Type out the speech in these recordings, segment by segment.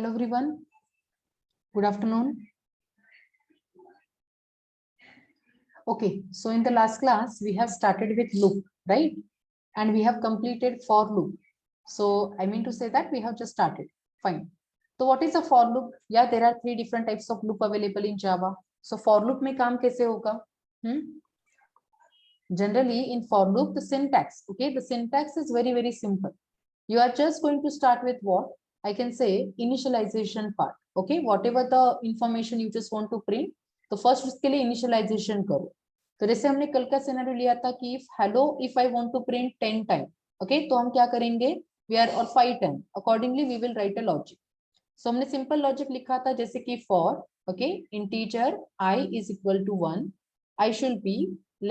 Hello everyone, good afternoon. Okay, so in the last class we have started with loop, right? And we have completed for loop. So I mean to say that we have just started. Fine. So what is a for loop? Yeah, there are three different types of loop available in Java. So for loop में काम कैसे होगा? Generally in for loop the syntax, okay, the syntax is very simple. You are just going to start with what I can say initialization part. Okay, whatever the information you just want to print, तो first उसके लिए initialisation करो. तो जैसे हमने कल का scenario लिया था कि if I want to print 10 time, okay, तो हम क्या करेंगे, वी आर और 5 time, accordingly we will write a logic. So हमने सिंपल लॉजिक लिखा था जैसे कि for, okay, integer i is equal to 1, i should be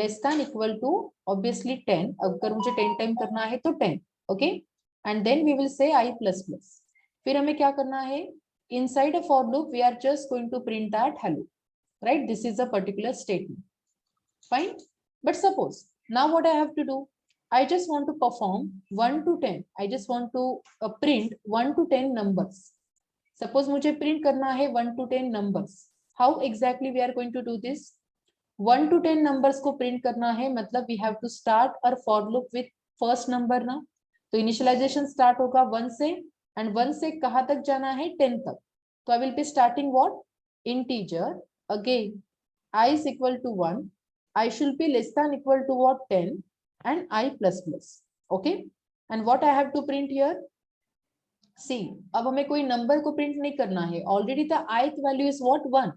less than equal to obviously 10. अगर मुझे 10 टाइम करना है तो 10, okay, and then we will say i plus plus. फिर हमें क्या करना है, inside a for loop we are just going to print that hello, right? This is a particular statement. Fine. But suppose now what I have to do, I just want to perform 1 to 10. I just want to print 1 to 10 numbers. Suppose मुझे print करना है 1 to 10 numbers. How exactly we are going to do this? 1 to 10 numbers को print करना है मतलब we have to start our for loop with first number ना. तो initialization start होगा 1 से, and 1 से कहाँ तक जाना है, 10 तक. तो I will be starting what? Integer. Again, I is equal to 1. I should be less than equal to what? 10 and I plus plus. Okay. And what I have to print here? See, अब हमें कोई number को print नहीं करना है. Already the ith value is what? 1.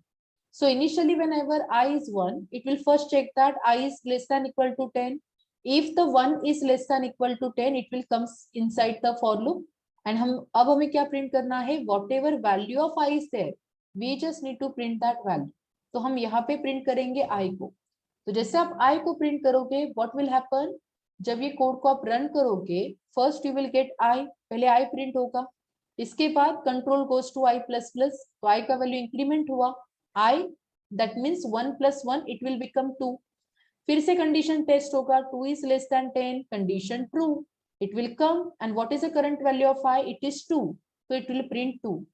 So initially whenever I is 1, it will first check that I is less than equal to 10. If the 1 is less than equal to 10, it will come inside the for loop. And अब हमें क्या print करना है, whatever value of I is there, we just need to print that value. तो हम यहाँ पे print करेंगे I को. तो जैसे आप I को प्रिंट करोगे, what will happen? जब ये कोड को आप रन करोगे, first you will get I, पहले I प्रिंट होगा, इसके बाद control goes to I plus plus, तो I का वैल्यू इंक्रीमेंट हुआ, I, that means 1 plus 1, it will become 2. फिर से कंडीशन टेस्ट होगा, 2 is less than 10, condition true, it will come, and what is the current value of I? It is 2, so it will print 2.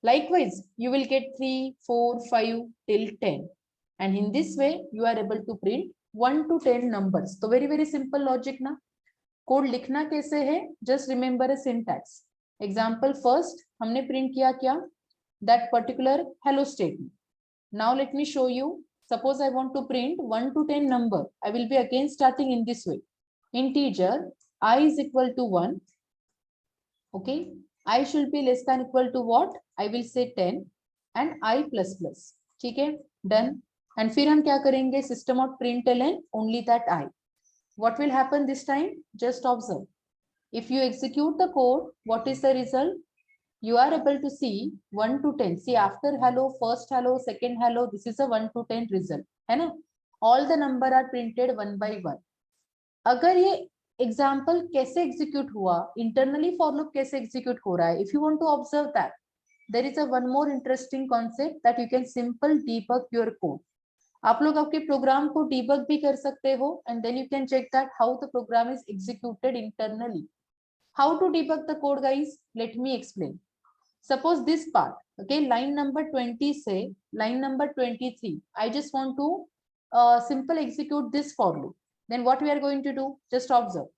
Likewise, you will get 3, 4, 5 till 10, and in this way you are able to print 1 to 10 numbers. तो very simple logic ना. Code लिखना कैसे है, just remember a syntax. Example first हमने print किया क्या, that particular hello statement. Now let me show you. Suppose I want to print 1 to 10 number. I will be again starting in this way. Integer I is equal to 1. Okay. I should be less than equal to what? I will say 10 and I plus plus. ठीक है, done. And फिर हम क्या करेंगे, system of println only that I. What will happen this time? Just observe. If you execute the code, what is the result? You are able to see 1 to 10. See, after hello, first hello, second hello, this is a 1 to 10 result, है ना? All the number are printed one by one. अगर ये example कैसे execute हुआ, internally for loop कैसे execute हो रहा है, if you want to observe that, there is a one more interesting concept that you can simple debug your code. आप लोग आपके प्रोग्राम को डीबग भी कर सकते हो, and then you can check that how the program is executed internally. How to debug the code guys, let me explain. Suppose this part, okay, line number 20 से line number 23, I just want to simple execute this for loop. Then what we are going to do, just observe.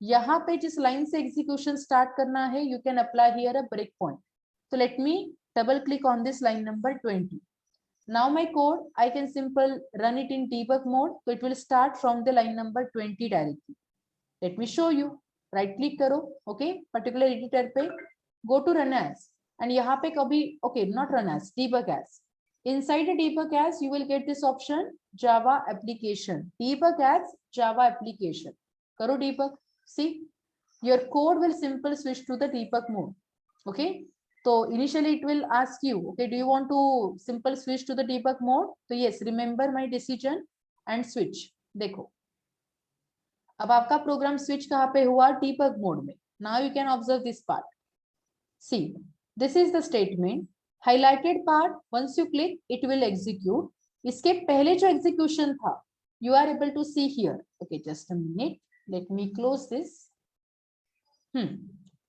यहाँ पे जिस line से execution start करना है, you can apply here a break point. So let me double click on this line number 20. Now my code, I can simple run it in debug mode. So it will start from the line number 20 directly. Let me show you. Right click करो, okay, particular editor पे, go to run as. And यहाँ पे कभी, okay, not run as, debug as. Inside a debug as, you will get this option, Java application. Debug as Java application. करो debug. See, your code will simply switch to the debug mode. Okay. So initially it will ask you, okay, do you want to simple switch to the debug mode? So yes, remember my decision and switch. देखो, अब आपका programme switch कहाँ पे हुआ, debug mode में. Now you can observe this part. See, this is the statement. Highlighted part, once you click, it will execute. इसके पहले जो execution था, you are able to see here. Okay, just a minute. Let me close this.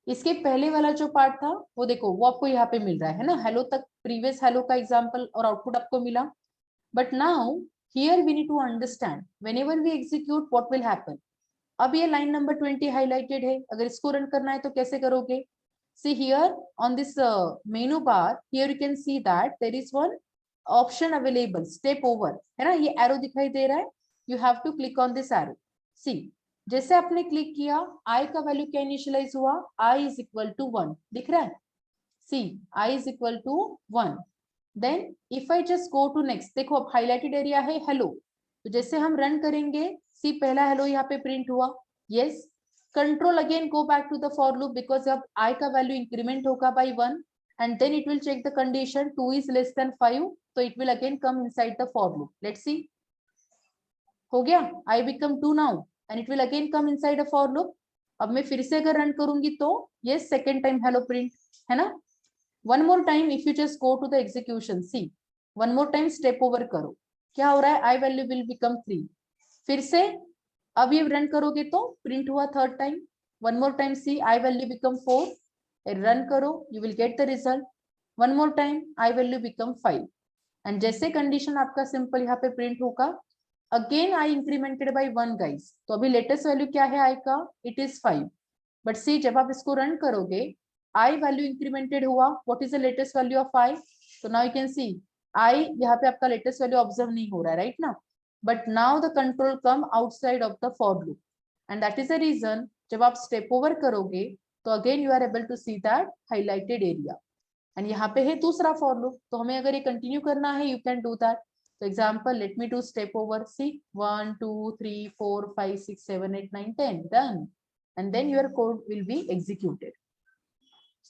इसके पहले वाला जो part था वो देखो, वो आपको यहाँ पे मिल रहा है ना, हेलो तक प्रीवियस हेलो का एग्जाम्पल और आउटपुट आपको मिला. But now here we need to understand whenever we execute what will happen. अब ये लाइन नंबर 20 हाईलाइटेड है, अगर इसको रन करना है तो कैसे करोगे? See here on this menu bar, here you can see that there is one option available, step over, है ना, ये एरो दिखाई दे रहा है. You have to click on this arrow. See जैसे आपने क्लिक किया, आई का वैल्यू क्या इनिशियलाइज हुआ? आई इज इक्वल टू 1 दिख रहा है. See I is equal to 1. Then if I just go to next, देखो अब हाईलाइटेड एरिया है हेलो, तो जैसे हम रन करेंगे, सी पहला हेलो यहाँ पे प्रिंट हुआ. Yes, control again go back to the for loop, because अब आई का वैल्यू इंक्रीमेंट होगा by 1 and then it will check the condition 2 is less than 5, so it will again come inside the for loop. Let's see. हो गया, I become 2 now and it will again come inside a for loop. अब मैं फिर से अगर run करूंगी तो yes, second time hello print, है ना. One more time if you just go to the execution, see one more time step over करो, क्या हो रहा है? I value will become 3. फिर से अब ये रन करोगे तो प्रिंट हुआ third time. One more time, see I value become 4. Run करो, you will get the result. One more time, I value become 5. And जैसे कंडीशन आपका सिंपल यहाँ पे प्रिंट होगा, again I incremented by 1 guys. तो अभी latest value क्या है I का? It is 5. बट सी जब आप इसको रन करोगे, I वैल्यू इंक्रीमेंटेड हुआ. What is the latest value of I? तो now you can C I यहाँ पे आपका लेटेस्ट वैल्यू ऑब्जर्व नहीं हो रहा है, राइट ना. But now the control come outside of the for loop, and that is the reason जब आप स्टेप ओवर करोगे तो again you are able to see that highlighted area. And यहाँ पे है दूसरा फॉर लूप, तो हमें अगर ये कंटिन्यू करना है, यू कैन डू दैट. तो example, let me do step over. See 1 2 3 4 5 6 7 8 9 10 done, and then your code will be executed.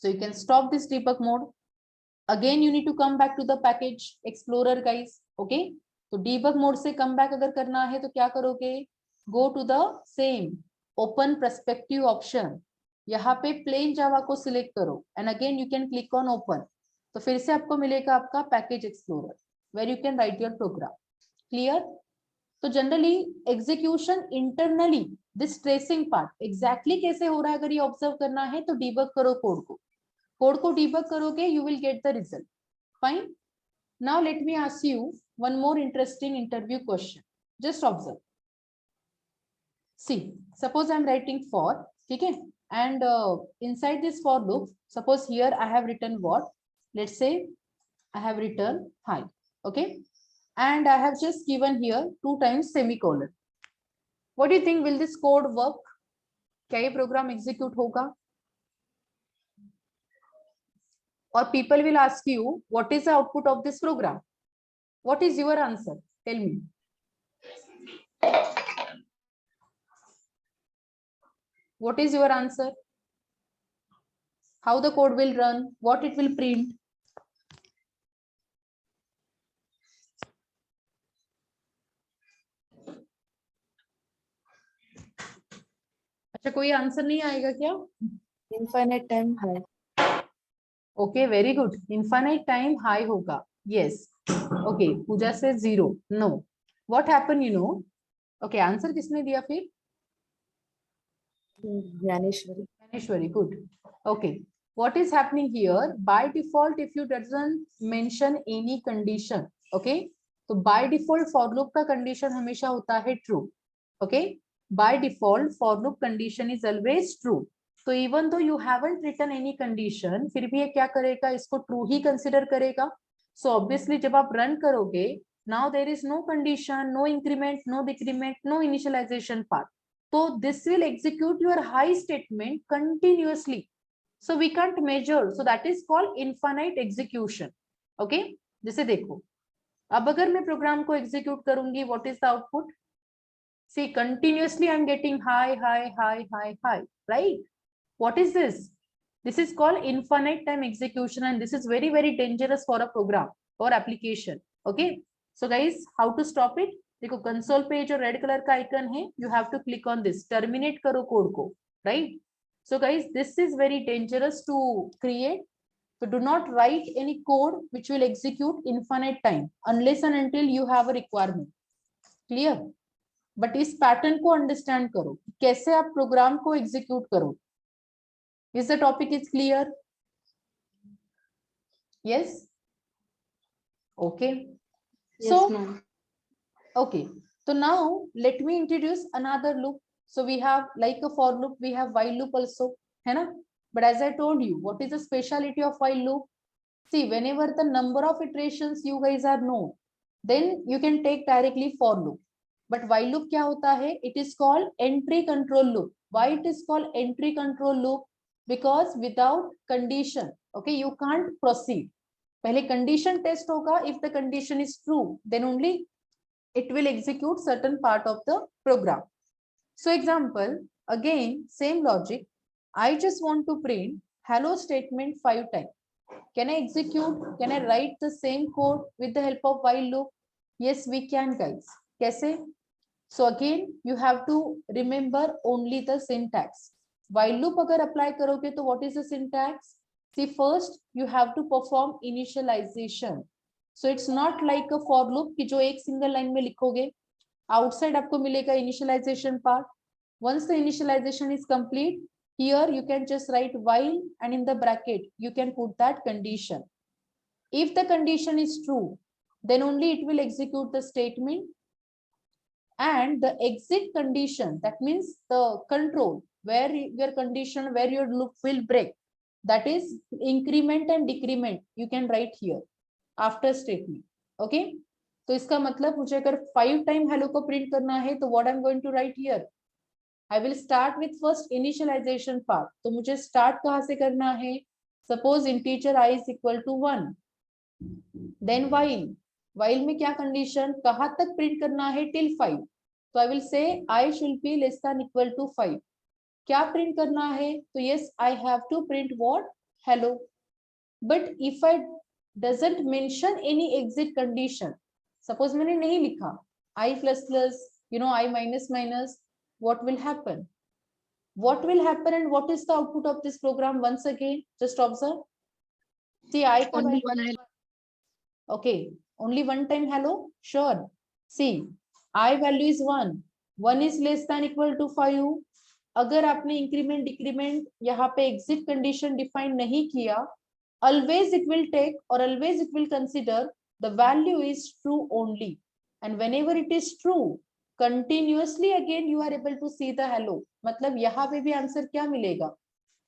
So you can stop this debug mode. Again you need to come back to the package explorer guys. Okay, तो debug mode से come back अगर करना है तो क्या करोगे? Go to the same open perspective option, यहाँ पे plain java को select करो and again you can click on open. तो फिर से आपको मिलेगा आपका package explorer where you can write your program. Clear? तो generally execution internally this tracing part exactly कैसे हो रहा है अगर ये ऑब्जर्व करना है तो डीबग करो कोड को डीबग करोगे, you will get the result. Fine. Now let me ask you one more interesting interview question. Just observe. See suppose I am writing for, ठीक है, and inside this for loop suppose here I have written what, let's say I have written hi. Okay, and I have just given here 2 times semicolon. What do you think, will this code work? क्या ये program execute होगा? और people will ask you what is the output of this program? What is your answer? Tell me. What is your answer? How the code will run? What it will print? अच्छा, कोई answer नहीं आएगा क्या? Infinite time hi. Okay, very good. Infinite time hi होगा. Yes. Okay, Pooja से 0. No, what happen you know. Okay, answer किसने दिया फिर? Dnyaneshwari. Dnyaneshwari, good. Okay, what is happening here? By default, if you doesn't mention any condition, okay, तो by default for loop का condition हमेशा होता है true. Okay, by default for loop condition is always true. तो even though you haven't written any condition, फिर भी ये क्या करेगा? इसको true ही consider करेगा. So obviously जब आप run करोगे, now there is no condition, no increment, no decrement, no initialization part. So this will execute your high statement continuously. So we can't measure. So that is called infinite execution. Okay, जैसे देखो, अब अगर मैं programme को execute करूंगी, what is the output? See, continuously I'm getting high, high, high, high, high, right? What is this? This is called infinite time execution, and this is very, very dangerous for a program or application. Okay, so guys, how to stop it? देखो, console पे जो red colour का icon है, you have to click on this, terminate करो code को, right. So guys, this is very dangerous to create. So do not write any code which will execute infinite time unless and until you have a requirement. Clear? But इस pattern को understand करो, कैसे आप programme को execute करो. Is the topic is clear? Yes. Okay. Yes, So ma'am. okay, so now let me introduce another loop. So we have like a for loop, we have while loop also, है ना? But as I told you, what is the speciality of while loop? See, whenever the number of iterations you guys are known, then you can take directly for loop. But while loop क्या होता है? It is called entry control loop. Why it is called entry control loop? Because without condition, okay, you can't proceed. पहले condition test होगा. If the condition is true, then only it will execute certain part of the program. So example, again, same logic. I just want to print hello statement 5 times. Can I execute? Can I write the same code with the help of while loop? Yes, we can, guys. कैसे? So again, you have to remember only the syntax. While loop अगर apply करोगे तो what is the syntax? See, first you have to perform initialization. So it's not like a for loop कि जो एक single line में लिखोगे. Outside आपको मिलेगा initialization part. Once the initialization is complete, here you can just write while and in the bracket you can put that condition. If the condition is true, then only it will execute the statement, and the exit condition, that means the control where your condition, where your loop will break, that is increment and decrement, you can write here after statement. Okay, तो इसका मतलब मुझे अगर 5 time hello को print करना है तो what I am going to write here, I will start with first initialization part. तो मुझे स्टार्ट कहां से करना है? Suppose integer i is equal to 1, then while में क्या कंडीशन, कहां तक प्रिंट करना है? टिल 5. तो I will say i should be less than equal to 5. क्या प्रिंट करना है? तो yes, I have to print what? Hello. But if I doesn't mention any exit condition, suppose मैंने नहीं लिखा i plus plus, you know, i minus minus, what will happen? What will happen and what is the output of this program? Once again, just observe. See, I Only one hello. okay, only one time hello. Sure. See, I value is 1. 1 is less than equal to 5. अगर आपने increment decrement यहाँ पे exit condition define नहीं किया, always it will take or always it will consider the value is true only, and whenever it is true, continuously again you are able to see the hello. मतलब यहाँ पे भी answer क्या मिलेगा?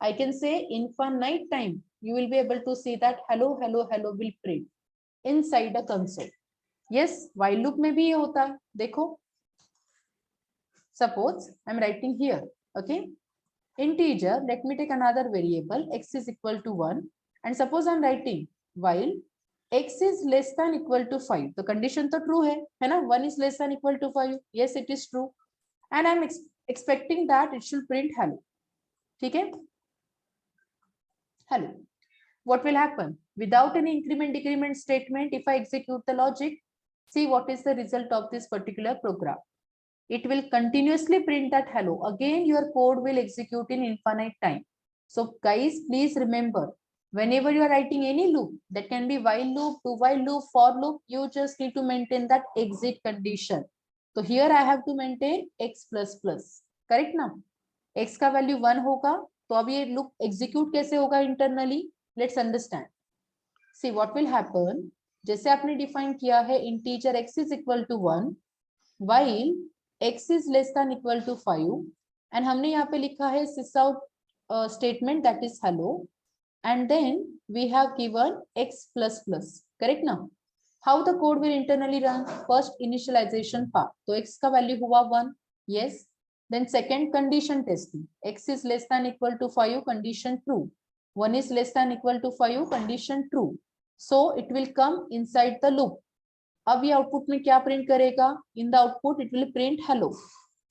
I can say infinite time you will be able to see that hello hello hello will print inside a console. Yes, while loop में भी ये होता है. देखो, suppose I am writing here, okay, integer, let me take another variable, x is equal to 1, and suppose I am writing while x is less than equal to 5. तो condition तो true है ना? 1 is less than equal to 5. Yes, it is true, and I am expecting that it should print hello. ठीक है? Hello. What will happen? Without any increment decrement statement, if I execute the logic, see what is the result of this particular program. It will continuously print that hello. Again, your code will execute in infinite time. So guys, please remember, whenever you are writing any loop, that can be while loop, do while loop, for loop, you just need to maintain that exit condition. So here I have to maintain x plus plus. Correct now? x का value 1 होगा, तो अब ये loop execute कैसे होगा internally? Let's understand. See what will happen. जैसे आपने define किया है integer x is equal to 1, while x is less than equal to 5, and हमने यहाँ पे लिखा है sysout statement, that is hello, and then we have given x plus plus. Correct now? How the code will internally run? First initialization part. तो x का value हुआ 1. Yes. Then second condition testing. X is less than equal to 5, condition true. 1 is less than equal to 5, condition true. So it will come inside the loop. अब ये output में क्या print करेगा? In the output it will print hello.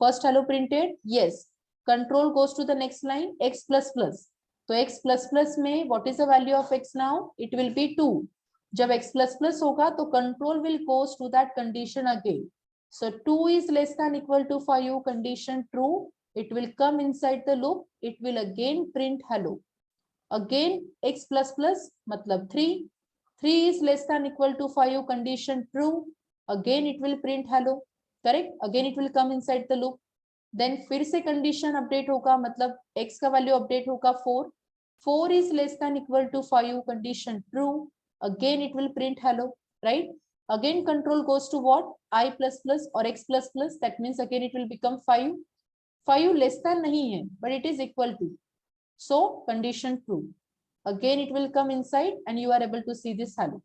First hello printed. Yes. Control goes to the next line, x plus plus. तो x plus plus में what is the value of x now? It will be 2. जब x plus plus होगा तो control will goes to that condition again. So 2 is less than equal to 5, condition true. It will come inside the loop. It will again print hello. Again x plus plus मतलब 3. 3 is less than equal to 5, condition true. Again it will print hello. Correct? Again it will come inside the loop. Then फिर से condition update होगा, मतलब x का value update होगा 4. 4 is less than equal to 5, condition true. Again, it will print hello, right? Again, control goes to what? I plus plus or x plus plus. That means again it will become 5. 5 less than nahi hai, but it is equal to. So condition true. Again, it will come inside and you are able to see this hello.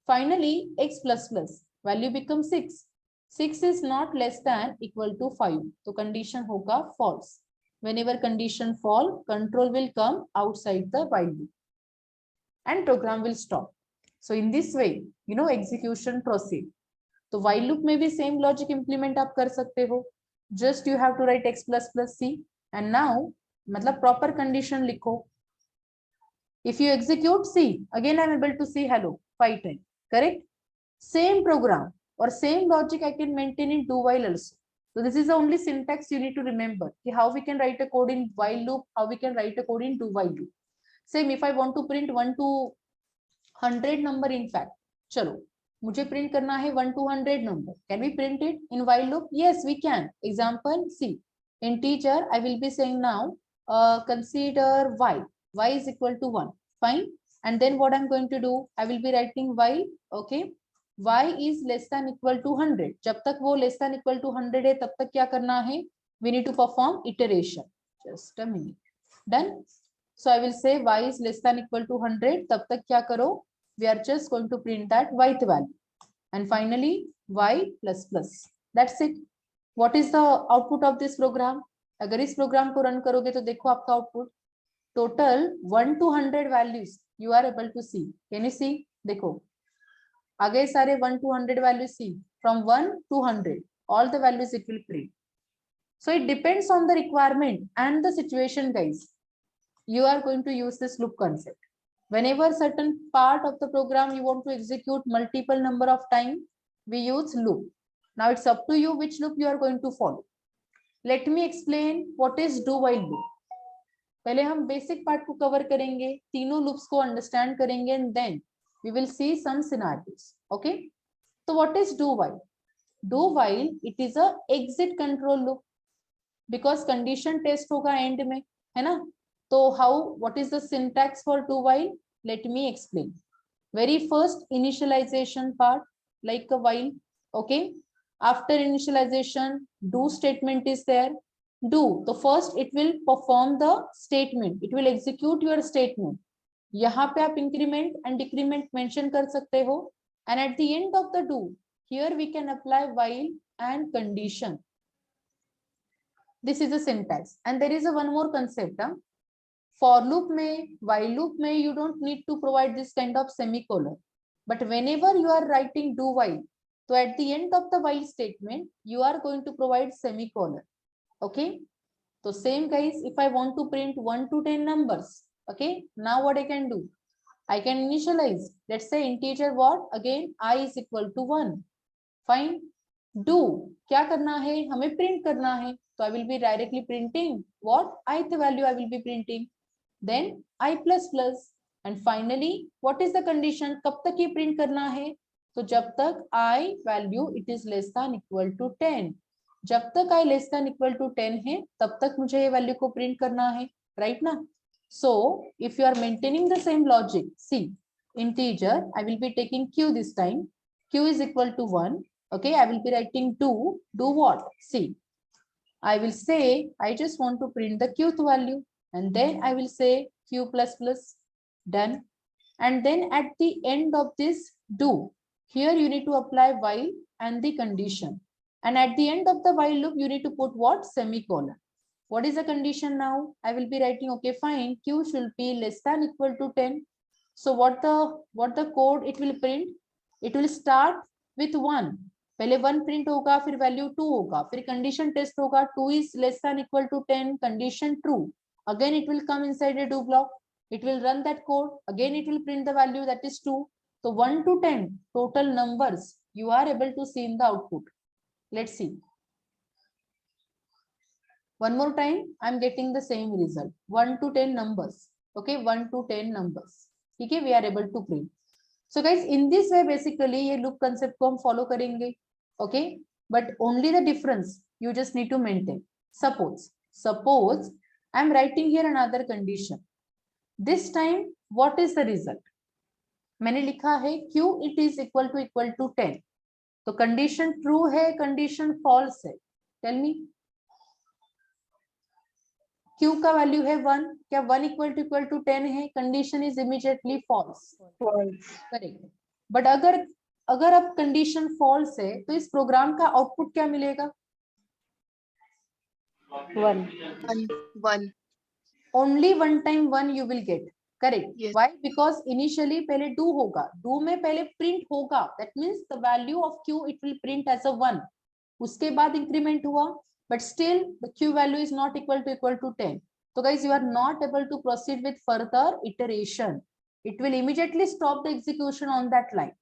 Finally, x plus plus value becomes 6. 6 is not less than equal to 5. So condition hoga false. Whenever condition fall, control will come outside the while loop and program will stop. So in this way, execution proceed. So while loop में भी same logic implement आप कर सकते हो. Just you have to write x plus plus c and now मतलब proper condition लिखो. If you execute c, again I am able to see hello 5 times. Correct? Same program or same logic I can maintain in do while also. So this is the only syntax you need to remember. How we can write a code in while loop, how we can write a code in do while loop. Same if I want to print 1 to 100 number in fact. चलो मुझे print करना है 1 to 100 number. Can we print it in while loop? Yes, we can. Example C. Integer I will be saying now consider y. Y is equal to 1. Fine. And then what I'm going to do? I will be writing while okay. Y is less than equal to 100. जब तक वो less than equal to 100 है तब तक क्या करना है? We need to perform iteration. Just a minute. Done. So I will say y is less than equal to 100. तब तक क्या करो? We are just going to print that yth value. And finally y plus plus. That's it. What is the output of this program? अगर इस program को run करोगे तो देखो आपका output. Total 1 to 100 values you are able to see. Can you see? देखो आगे सारे 1 to 100 values see. From 1 to 100 all the values it will print. So it depends on the requirement and the situation, guys. You are going to use this loop concept. Whenever certain part of the program you want to execute multiple number of time, we use loop. Now it's up to you which loop you are going to follow. Let me explain what is do while loop. पहले हम basic part को cover करेंगे, तीनों loops को understand करेंगे and then we will see some scenarios. Okay? So what is do while? Do while it is a exit control loop because condition test होगा end में, है ना? So how, what is the syntax for do while? Let me explain. Very first initialization part, like a while, okay? After initialization, do statement is there. Do, so first it will perform the statement. It will execute your statement. यहाँ पे आप increment and decrement mention कर सकते हो. And at the end of the do, here we can apply while and condition. This is the syntax. And there is a one more concept. Huh? For loop में, while loop में, you don't need to provide this kind of semicolon. But whenever you are writing do while, so at the end of the while statement, you are going to provide semicolon. Okay. So same guys, if I want to print 1 to 10 numbers, okay. Now what I can do? I can initialize. Let's say integer what? Again, I is equal to 1. Fine. Do. क्या करना है? हमें print करना है. So I will be directly printing what? Ith value I will be printing. Then I plus plus. And finally, what is the condition? कब तक ये print करना है? तो जब तक I value it is less than equal to 10. जब तक I less than equal to 10 है, तब तक मुझे ये value को print करना है, right ना? So if you are maintaining the same logic, see, integer, I will be taking q this time. Q is equal to 1. Okay, I will be writing 2. Do what? See, I will say, I just want to print the qth value. And then I will say q plus plus. Done. And then at the end of this do, here you need to apply while and the condition. And at the end of the while loop, you need to put what? Semicolon. What is the condition now? I will be writing, okay, fine, q should be less than equal to 10. So what the code it will print? It will start with 1. पहले 1 print होगा, फिर value 2 होगा, फिर condition test होगा, 2 is less than equal to 10, condition true. Again, it will come inside a do block. It will run that code. Again, it will print the value that is 2. So 1 to 10 total numbers you are able to see in the output. Let's see. One more time, I'm getting the same result. 1 to 10 numbers. Okay, 1 to 10 numbers. Okay, we are able to print. So guys, in this way, basically, ये loop concept को हम follow करेंगे. Okay, but only the difference you just need to maintain. Suppose I'm writing here another condition. This time what is the result? मैंने लिखा है q it is equal to 10, तो condition true है, condition false है? Tell me. q का value है 1, क्या 1 equal to 10 है? Condition is immediately false, correct. But अगर अगर अब कंडीशन फॉल्स है तो इस प्रोग्राम का आउटपुट क्या मिलेगा? 1. One. Only one time one you will get, correct. Yes. Why? Because initially पहले डू होगा, डू में पहले प्रिंट होगा, that means the value of q it will print as a 1, उसके बाद इंक्रीमेंट हुआ, but still the q value is not equal to 10, तो guys you are not able to proceed with further iteration, it will immediately stop the execution on that line.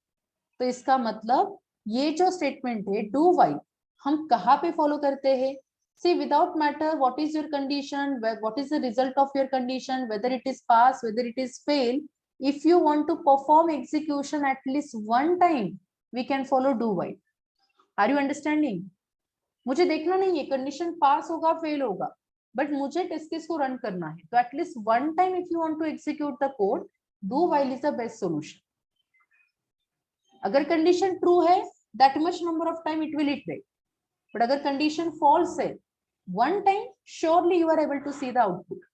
तो इसका मतलब ये जो statement है डू व्हाइल, हम कहाँ पे फॉलो करते हैं? See, without matter what is your condition, what is the result of your condition, whether it is pass, whether it is fail, if you want to perform execution at least one time, we can follow do while. Are you understanding? मुझे देखना नहीं है condition पास होगा fail होगा, but मुझे test case को run करना है, तो at least one time if you want to execute the code, do while is the best solution. अगर कंडीशन ट्रू है, that much number of time it will iterate, but अगर condition false है, one time surely you are able to see the output.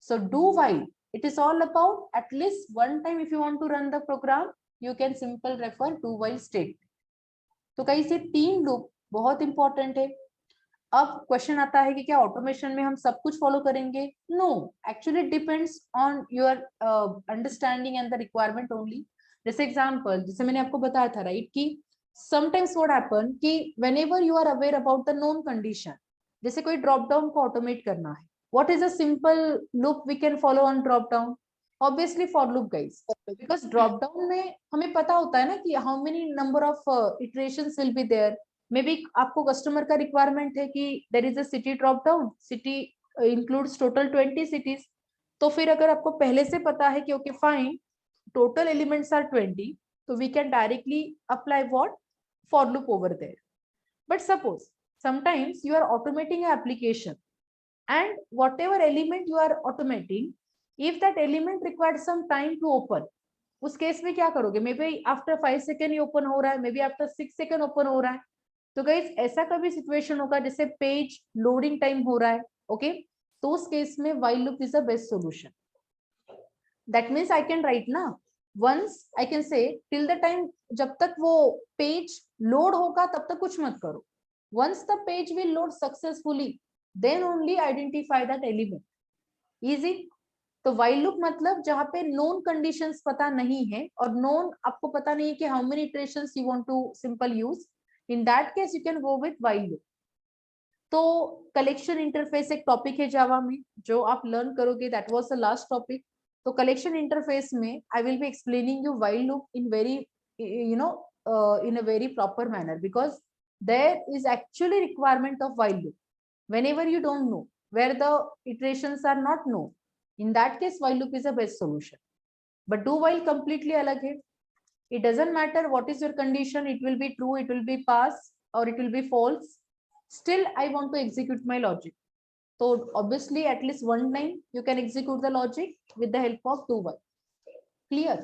So do while, it is all about at least one time if you want to run the program, you can simple refer do while state. तो कहीं से 3 loop बहुत important है। अब question आता है कि क्या ऑटोमेशन में हम सब कुछ फॉलो करेंगे? No, actually depends on your understanding and the requirement only. जैसे एग्जांपल, जैसे मैंने आपको बताया था राइट, कि समटाइम्स व्हाट हैपन कि whenever you are aware about the known condition, जैसे कोई ड्रॉप डाउन को ऑटोमेट करना है, what is a simple loop we can follow on drop down? Obviously for loop guys, because drop down में हमें पता होता है ना कि how many number of iterations will be there. Maybe आपको कस्टमर का रिक्वायरमेंट है कि there is a city drop down, city includes total 20 cities, तो फिर अगर आपको पहले से पता है कि okay fine total elements are 20, तो we can directly apply what for loop over there. But suppose sometimes you are automating an application, and whatever element you are automating, if that element requires some time to open, उस case में क्या करोगे? May be after 5 second he open हो रहा है, may be after 6 second open हो रहा है, तो गाइस ऐसा कभी सिचुएशन होगा जैसे पेज लोडिंग टाइम हो रहा है, ओके, तो उस केस में while loop is the best solution. That means I can write ना, once I can say till the time जब तक वो पेज लोड होगा तब तक कुछ मत करो, once the page will load successfully, then only identify that element. Easy. तो while loop मतलब जहां पे known conditions पता नहीं है और known आपको पता नहीं है कि how many iterations you want to simple use, in that case you can go with while loop. तो कलेक्शन इंटरफेस एक टॉपिक है जावा में जो आप लर्न करोगे, that was the last topic. तो कलेक्शन इंटरफेस में आई will be explaining you while loop in very in a very proper manner, because there is actually requirement of while loop whenever you don't know, where the iterations are not known, in that case while loop is the best solution. But do while completely alag hai, it doesn't matter what is your condition, it will be true, it will be pass, or it will be false, still I want to execute my logic, so obviously at least one time you can execute the logic with the help of do while. Clear?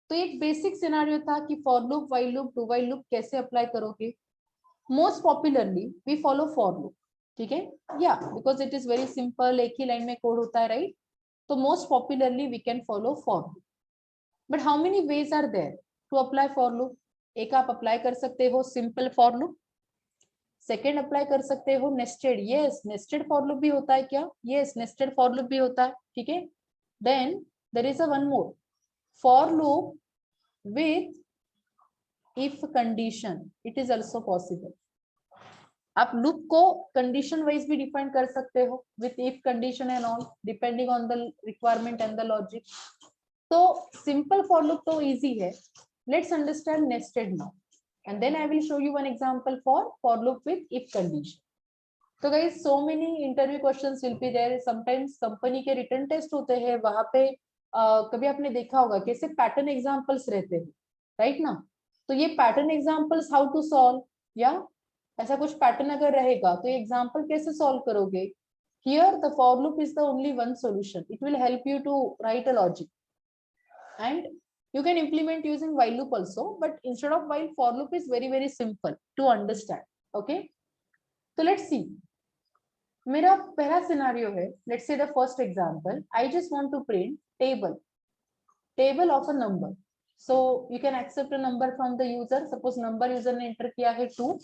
तो एक basic scenario था कि for loop, while loop, do while loop कैसे apply करोगे। Most popularly we follow for loop, ठीक है, या because it is very simple, एक ही लाइन में कोड होता है राइट, तो most popularly we can follow for loop. But how many ways are there to apply for loop? एक आप अप्लाई कर सकते हो simple for loop, second apply कर सकते हो nested, yes nested for loop भी होता है क्या? यस नेस्टेड फॉर लूप भी होता है, ठीक है। Then there is a one more, for loop with if condition, it is also possible. आप लूप को कंडीशन वाइज भी डिफाइन कर सकते हो with if condition and all, depending on the requirement and the logic. तो simple for loop तो easy है, let's understand nested now and then I will show you one example for loop with if condition. तो guys so many interview questions will be there, sometimes company के written test होते हैं, वहां पे कभी आपने देखा होगा कैसे पैटर्न एग्जांपल्स रहते हैं राइट ना, तो ये pattern examples how to solve, या ऐसा कुछ पैटर्न अगर रहेगा तो ये एग्जांपल कैसे सॉल्व करोगे? Here the for loop is the only one solution. It will help you to write a logic, and you can implement using while loop also, but instead of while, for loop is very simple to understand. Okay, so let's see. मेरा पहला scenario है, let's say the first example, I just want to print table of a number. So you can accept a number from the user. Suppose number user ने enter किया है 2,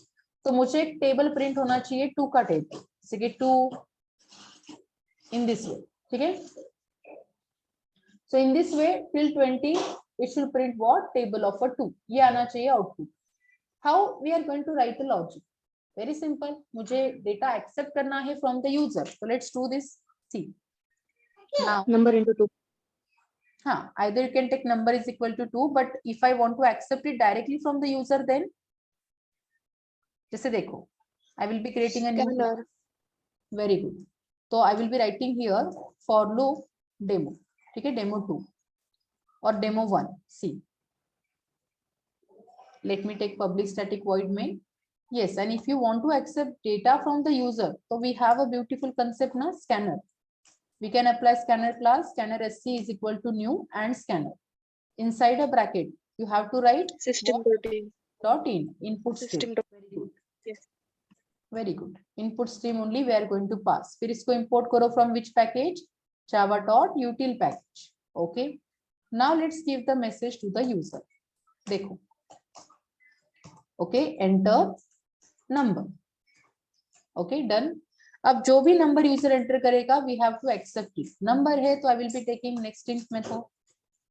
तो मुझे एक table print होना चाहिए 2 का टेबल, जैसे कि 2 in this way. ठीक है, so in this way till 20 it should print what? Table of a 2. ये आना चाहिए output. How we are going to write the logic? Very simple. मुझे data accept करना है from the user. So let's do this. See. Now Number into 2. हाँ, either you can take number is equal to 2, but if I want to accept it directly from the user, then जैसे देखो, I will be creating a new Scanner. very good. So I will be writing here for loop demo. ठीक है, demo 2 और demo 1. See, let me take public static void main. Yes, and if you want to accept data from the user, so we have a beautiful concept now, scanner. We can apply scanner class, scanner sc is equal to new and scanner. Inside a bracket, you have to write System.in. dot in input stream. System. Very good. Yes. Very good. Input stream only we are going to pass. फिर इसको import करो from which package? Java.util package. Okay. Now let's give the message to the user. देखो. Okay. Enter number. Okay. Done. अब जो भी number user enter करेगा, we have to accept it. Number है तो I will be taking next int method.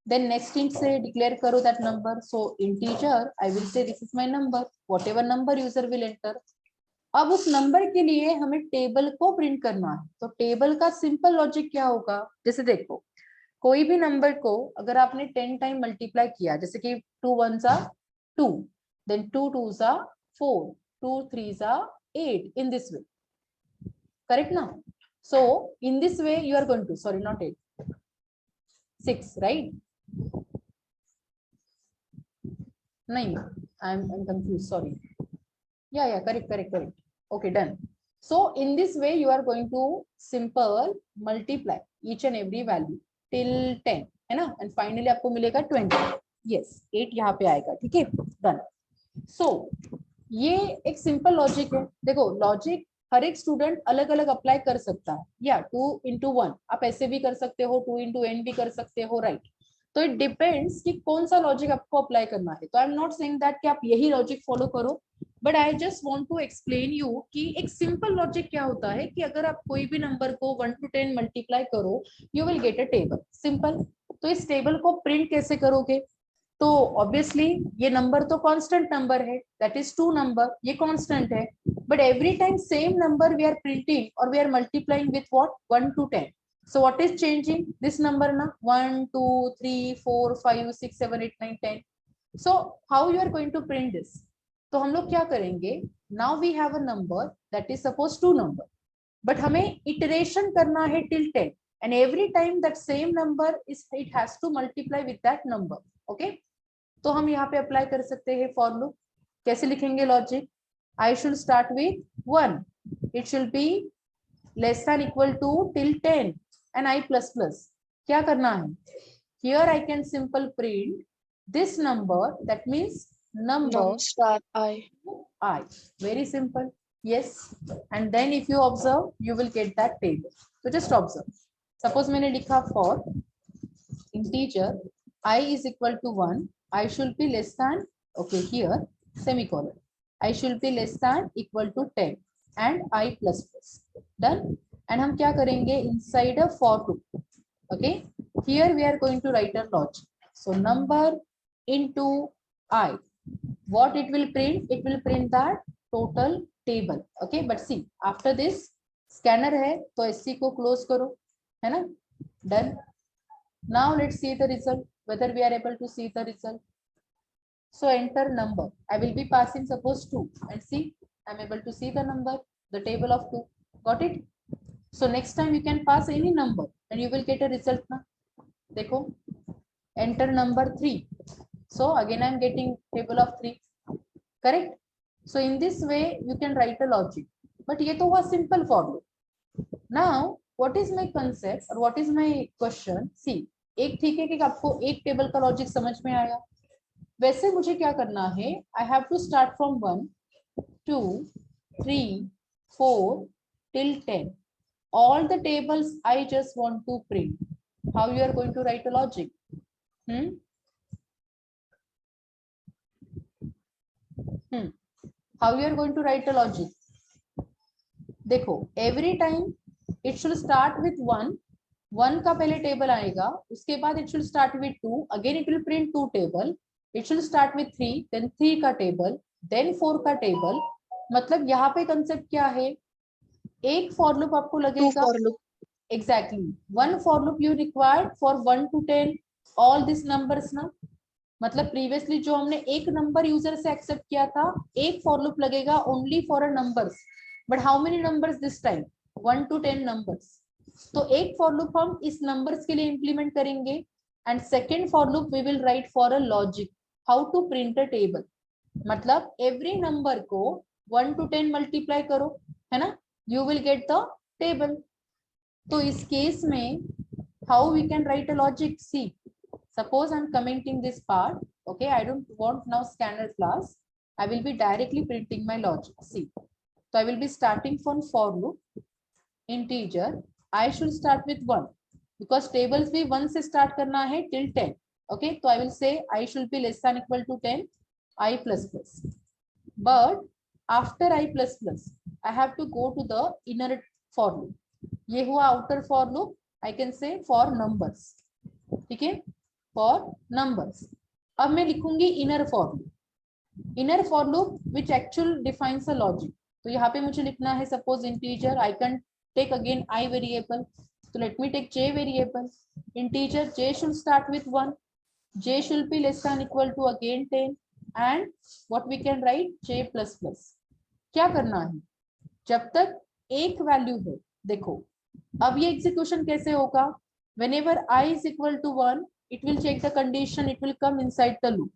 Then next int से declare करो that number. So integer, I will say this is my number. Whatever number user will enter. अब उस number के लिए हमें table को प्रिंट करना है, तो टेबल का सिंपल लॉजिक क्या होगा? जैसे देखो, कोई भी नंबर को अगर आपने 10 टाइम मल्टीप्लाई किया, जैसे कि 2 1s are 2, then 2 2s are 4, 2 3s are 8, in this way, correct now? So in this way you are going to, sorry, not 8, 6, right? No, I'm confused, sorry. Yeah, correct. Okay, done. So in this way you are going to simple multiply each and every value till 10, है ना? And finally आपको मिलेगा 20. Yes, 8 यहाँ पे आएगा, ठीक है? Done. So ये एक सिंपल लॉजिक है. देखो, लॉजिक हर एक स्टूडेंट अलग अलग अप्लाई कर सकता है. या 2 into 1 आप ऐसे भी कर सकते हो, 2 into n भी कर सकते हो, राइट? तो इट डिपेंड्स कि कौन सा लॉजिक आपको अप्लाई करना है. तो I am not saying that कि आप यही लॉजिक फॉलो करो, but I just want to explain you कि एक सिंपल लॉजिक क्या होता है कि अगर आप कोई भी नंबर को 1 to 10 मल्टीप्लाई करो, you will get a table. Simple. तो इस टेबल को प्रिंट कैसे करोगे? तो ऑब्वियसली ये नंबर तो कांस्टेंट नंबर है, दैट इज 2 नंबर, ये कांस्टेंट है, but every time same number we are printing और we are multiplying with what? 1 to 10. So what is changing? This number na 1 2 3 4 5 6 7 8 9 10. So how you are going to print this? तो हम लोग क्या करेंगे? Now we have a number that is suppose 2 number, but हमें iteration करना है till 10, and every time that same number is it has to multiply with that number. Okay? तो हम यहाँ पे अप्लाई कर सकते हैं for loop. कैसे लिखेंगे logic? I should start with 1. It should be less than equal to till 10 and I plus plus. क्या करना है? Here I can simple print this number, that means number Star I. I. Very simple. Yes. And then if you observe, you will get that table. So just observe. Suppose मैंने लिखा for integer I is equal to 1, I should be less than, okay, here semicolon, I should be less than equal to 10 and I plus plus. Done. And हम क्या करेंगे? Inside a for loop. Okay. Here we are going to write a logic. So number into I. What it will print? It will print that total table. Okay. But see, after this scanner है तो SC को close करो, है ना? Done. Now let's see the result. Whether we are able to see the result. So enter number. I will be passing suppose 2 and see I'm able to see the number, the table of 2. Got it? So next time you can pass any number and you will get a result now. देखो, enter number 3. So again I'm getting table of 3. Correct? So in this way you can write a logic. But ये तो हुआ simple for loop. Now what is my concept और what is my question, सी एक ठीक है कि आपको एक टेबल का लॉजिक समझ में आया। वैसे मुझे क्या करना है, I have to start from 1 2 3 4 till 10, all the tables I just want to print. How you are going to write a logic? How you are going to write a logic? देखो every time it should start with 1 का पहले table आएगा, उसके बाद it should start with 2, again it will print 2 table, it should start with 3, then 3 का table, then 4 का table. मतलब यहाँ पे कंसेप्ट क्या है, एक फॉर लूप आपको लगेगा, exactly 1 for loop you required for 1 to 10 all this numbers ना। मतलब प्रीवियसली जो हमने एक नंबर यूजर से एक्सेप्ट किया था, एक फॉर लूप लगेगा only for a numbers, but how many numbers this time, 1 to 10 numbers. तो एक फॉर लूप हम इस नंबर्स के लिए इंप्लीमेंट करेंगे, and second for loop we will write for a logic how to print a table. मतलब every number को 1 to 10 multiply करो, है ना, you will get the table. तो इस केस में how we can write a logic, see suppose I'm commenting this part, okay, I don't want now scanner class, I will be directly printing my logic. See, so I will be starting from for loop integer, I should start with 1 because tables भी 1 से start करना है till 10, okay, so I will say I should be less than equal to 10 I plus plus, but after I plus plus I have to go to the inner for loop, ये हुआ outer for loop, I can say for numbers, ठीक है, for numbers. अब मैं लिखूंगी inner for loop, inner for loop which actual defines a logic. तो यहाँ पे मुझे लिखना है suppose integer, I can take again I variable, तो let me take J variable, integer J should start with 1, J should be less than equal to again 10, and what we can write J plus plus. क्या करना है, जब तक एक value है, देखो अब ये एग्जीक्यूशन कैसे होगा, whenever I is equal to 1 it will check the condition, it will come inside the loop,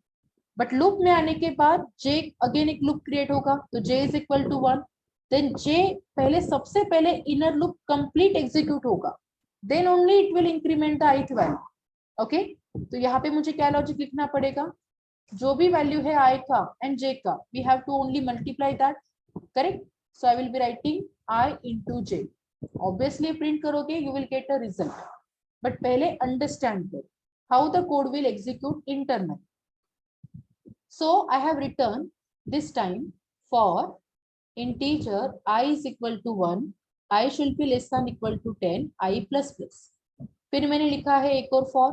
but loop में आने के बाद j again एक loop create होगा, तो j is equal to 1, then j पहले सबसे पहले inner loop complete execute होगा, then only it will increment the ith value, okay। तो यहाँ पे मुझे क्या लॉजिक लिखना पड़ेगा, जो भी वैल्यू है i का and j का, we have to only multiply that, correct, so I will be writing I into j, obviously print करोगे you will get a result, but पहले understand करो how the code will execute internally. So I have written this time for integer I is equal to 1, I should be less than equal to 10 I plus plus, फिर मैंने लिखा है एक और for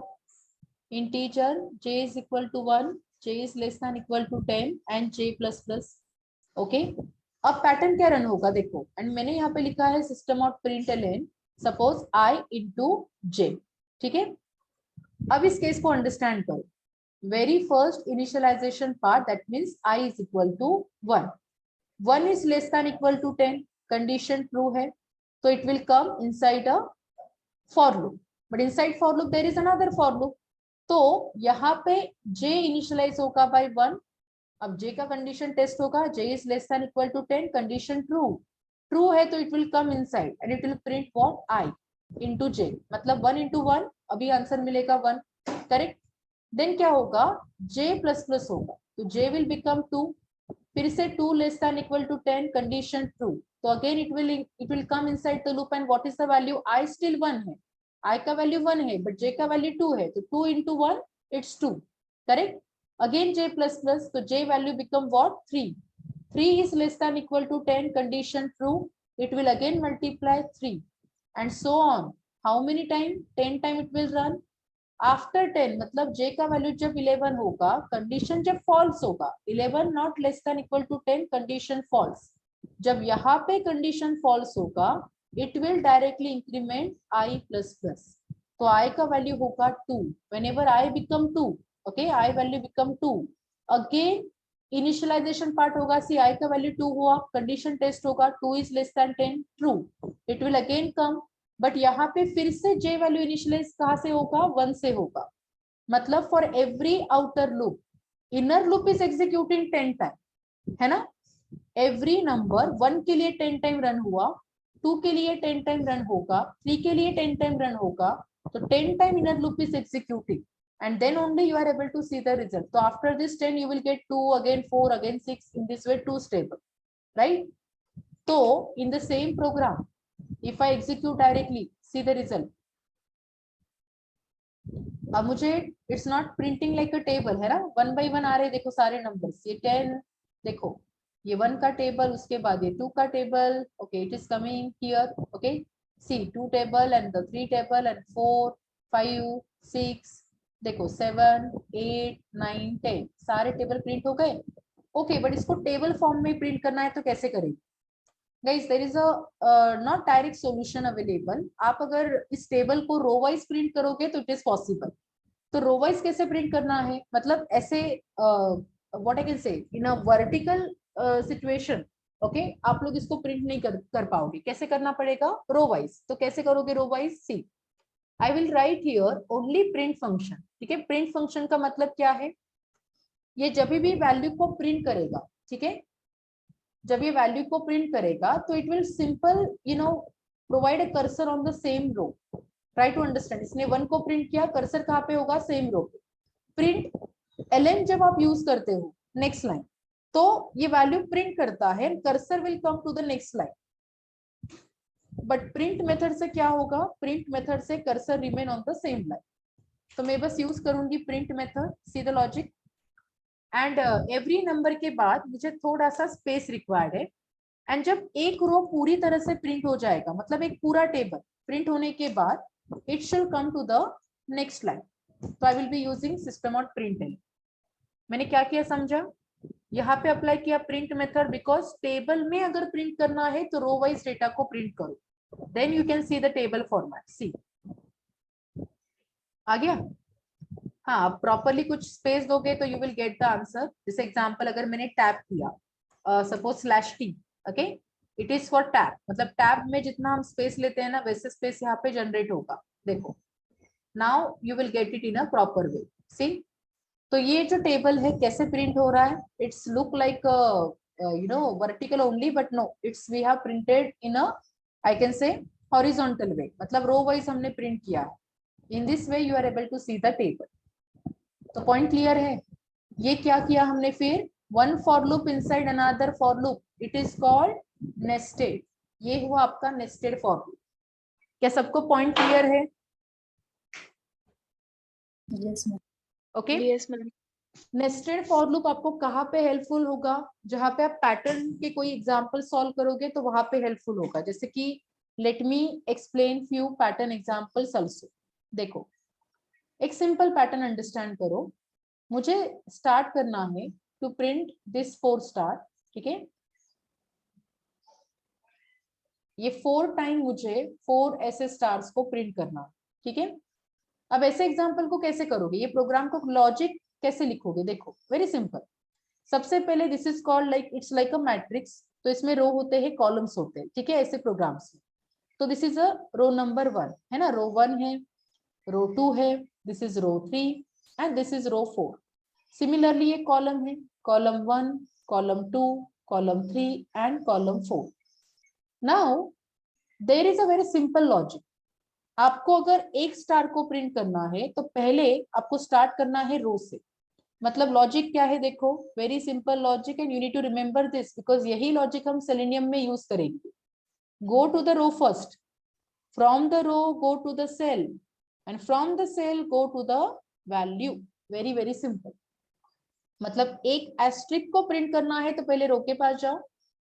integer j is equal to 1, j is less than equal to 10 and j plus plus, okay। अब pattern क्या run होगा देखो, एंड मैंने यहाँ पे लिखा है system of println suppose I into j, ठीक है। अब इस केस को अंडरस्टैंड करो, very first initialization part, that means i is equal to 1, 1 is less than equal to 10, condition true है, तो it will come inside a for loop, but inside for loop there is another for loop, तो यहाँ पे j initialise होगा bye 1, अब j का condition test होगा, j is less than equal to 10, condition true है, तो it will come inside and it will print what i into j, मतलब 1 into 1, अभी आंसर मिलेगा 1, करेक्ट। देन क्या होगा, j प्लस प्लस होगा, तो j विल बिकम 2, फिर से 2 less than equal to 10, condition true, तो again it will come inside the loop and what is the value, i still 1 है, i का वैल्यू 1 है बट j का वैल्यू 2 है, तो 2 into 1 it's 2, correct. Again j plus plus, तो j value become what 3, 3 is less than equal to 10, condition true, it will again multiply 3 and so on, how many time, 10 time it will run, after 10 मतलब j का value जब 11 होगा, condition जब false होगा, 11 not less than equal to 10, condition false, जब यहाँ पे condition false होगा it will directly increment i plus plus, तो i का वैल्यू होगा 2, whenever i become 2, okay, i value become 2, again initialization part होगा, सी i का वैल्यू 2 हुआ, कंडीशन टेस्ट होगा, 2 is less than 10 true, it will again come, but यहाँ पे फिर से j वैल्यू इनिशियलाइज कहाँ से होगा, 1 से होगा, मतलब for every outer loop inner loop is executing 10 time, है ना, एवरी नंबर 1 के लिए 10 टाइम रन हुआ, 2 के लिए 10 टाइम रन होगा, 3 के लिए 10 टाइम रन होगा, तो 10 time inner loop is executing and then only you are able to see the result. So after this 10 you will get 2 again 4 again 6, in this way 2 stable, right? So in the same program if I execute directly, see the result. अब मुझे it's not printing like a table है ना, 1 by 1 आ रहे, देखो सारे numbers, ये 10, देखो ये 1 का टेबल, उसके बाद ये 2 का table, okay it is coming here, okay see 2 table and the 3 table and 4 5 6, देखो 7 8 9 10 सारे टेबल प्रिंट हो गए, ओके बट इसको टेबल फॉर्म में प्रिंट करना है तो कैसे करेंगे guys? There is a not direct solution available. आप अगर इस टेबल को रो वाइज प्रिंट करोगे तो इट इज पॉसिबल. तो रो वाइज कैसे प्रिंट करना है, मतलब ऐसे व्हाट आई कैन से इन अ वर्टिकल सिचुएशन, ओके आप लोग इसको प्रिंट नहीं कर पाओगे. कैसे करना पड़ेगा? Row wise. तो कैसे करोगे row wise? See I will write here only print function. ठीक है, प्रिंट फंक्शन का मतलब क्या है? ये जब भी वैल्यू को प्रिंट करेगा, ठीक है, जब ये वैल्यू को प्रिंट करेगा तो it will simple provide a cursor on the same row. Try to understand. इसने 1 को प्रिंट किया, कर्सर कहाँ पे होगा? सेम रो पे. प्रिंट एलएन जब आप यूज करते हो नेक्स्ट लाइन, तो ये वैल्यू प्रिंट करता है, cursor will come to the next line. But print method से क्या होगा? प्रिंट मेथड से cursor remain on the same line. तो मैं बस यूज करूंगी print method. See the logic. And every number के बाद मुझे थोड़ा सा स्पेस रिक्वायर्ड है. एंड जब एक रो पूरी तरह से प्रिंट हो जाएगा, मतलब एक पूरा टेबल प्रिंट होने के बाद, it shall come to the next line. तो I will be using system of print. मैंने क्या किया समझा? यहाँ पे अप्लाई किया प्रिंट मेथड, बिकॉज टेबल में अगर प्रिंट करना है तो रो वाइज डेटा को प्रिंट करो, then you can see the table format. See आ गया? हाँ, आप प्रॉपरली कुछ स्पेस दोगे तो you will get the answer. जैसे एग्जांपल अगर मैंने टैब किया, suppose /t, okay it is for tab, मतलब टैब में जितना हम स्पेस लेते हैं ना वैसे स्पेस यहाँ पे जनरेट होगा. देखो now you will get it in a proper way. See तो ये जो टेबल है कैसे प्रिंट हो रहा है? It's look like vertical only, but no, it's we have printed in a I can say horizontal way, मतलब रो वाइज हमने प्रिंट किया है. In this way you are able to see the table. तो point clear है? ये क्या किया हमने फिर? One for loop inside another for loop, it is called nested. ये हुआ आपका नेस्टेड फॉर लूप. क्या सबको पॉइंट क्लियर है? Yes, ma'am. Okay. Yes, ma'am. Nested for loop आपको कहाँ पे हेल्पफुल होगा? जहां पे आप पैटर्न के कोई एग्जांपल सॉल्व करोगे तो वहां पे हेल्पफुल होगा. जैसे कि late me explain few pattern examples also. देखो एक सिंपल पैटर्न अंडरस्टैंड करो. मुझे स्टार्ट करना है टू प्रिंट दिस 4 स्टार. ठीक है, ये 4 टाइम मुझे 4 ऐसे स्टार्स को प्रिंट करना है. ठीक है, अब ऐसे एग्जांपल को कैसे करोगे? ये प्रोग्राम को लॉजिक कैसे लिखोगे? देखो वेरी सिंपल. सबसे पहले this is called like it's like a matrix. तो इसमें रो होते हैं, कॉलम्स होते हैं. ठीक है, ऐसे प्रोग्राम्स में. तो this is a row number 1 है ना, रो 1 है, रो 2 है, this is row 3 and this is row 4. Similarly ये कॉलम है, column 1, column 2, column 3 and column 4. Now there is a very simple logic. आपको अगर एक स्टार को प्रिंट करना है तो पहले आपको स्टार्ट करना है रो से. मतलब लॉजिक क्या है? देखो very simple logic and you need to remember this, because यही लॉजिक हम सेलेनियम में यूज करेंगे. Go to the row first, from the row go to the cell and from the cell go to the value. Very very simple. मतलब एक asterisk को print करना है तो पहले रो के पास जाओ.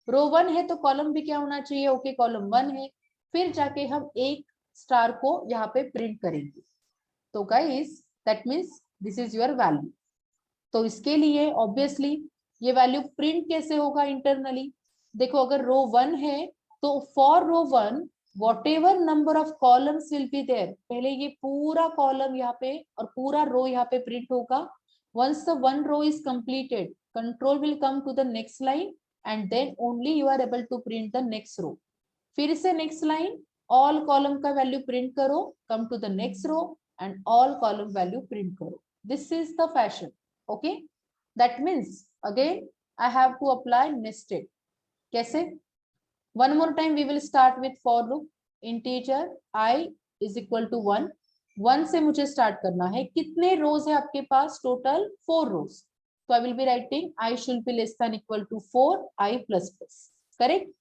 रो 1 है तो कॉलम भी क्या होना चाहिए? ओके कॉलम 1 है. फिर जाके हम एक स्टार को यहाँ पे प्रिंट करेंगे. तो guys that means this is your value. तो इसके लिए ऑब्वियसली ये वैल्यू प्रिंट कैसे होगा इंटरनली? देखो अगर रो 1 है तो for row 1 whatever number of columns will be there, पहले ये पूरा कॉलम यहाँ पे और पूरा रो यहाँ पे प्रिंट होगा. once the one row is completed, control will come to the next line and then only you are able to print the next row. फिर से next line, all column का value print करो, come to the next row and all column value print करो. This is the fashion. Okay, that means again I have to apply nested. कैसे? One more time we will start with for loop. Integer I is equal to 1. 1 से मुझे start करना है. कितने रोज है आपके पास? Total 4 रोज. तो I will be writing I should be less than equal to 4 I plus plus. Correct.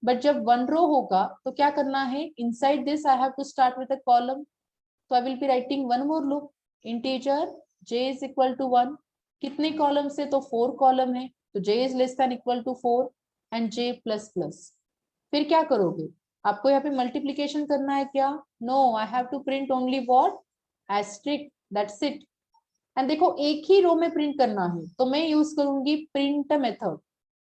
But जब 1 row होगा तो क्या करना है? Inside this I have to start with a column. तो I will be writing one more loop. Integer j is equal to 1. कितने column से? तो 4 कॉलम है. तो j is less than equal to 4 and j plus plus. फिर क्या करोगे? आपको यहाँ पे मल्टीप्लीकेशन करना है क्या? No, I have to print only what? Asterisk. That's it. And देखो एक ही रो में प्रिंट करना है तो मैं यूज करूंगी प्रिंट मेथड.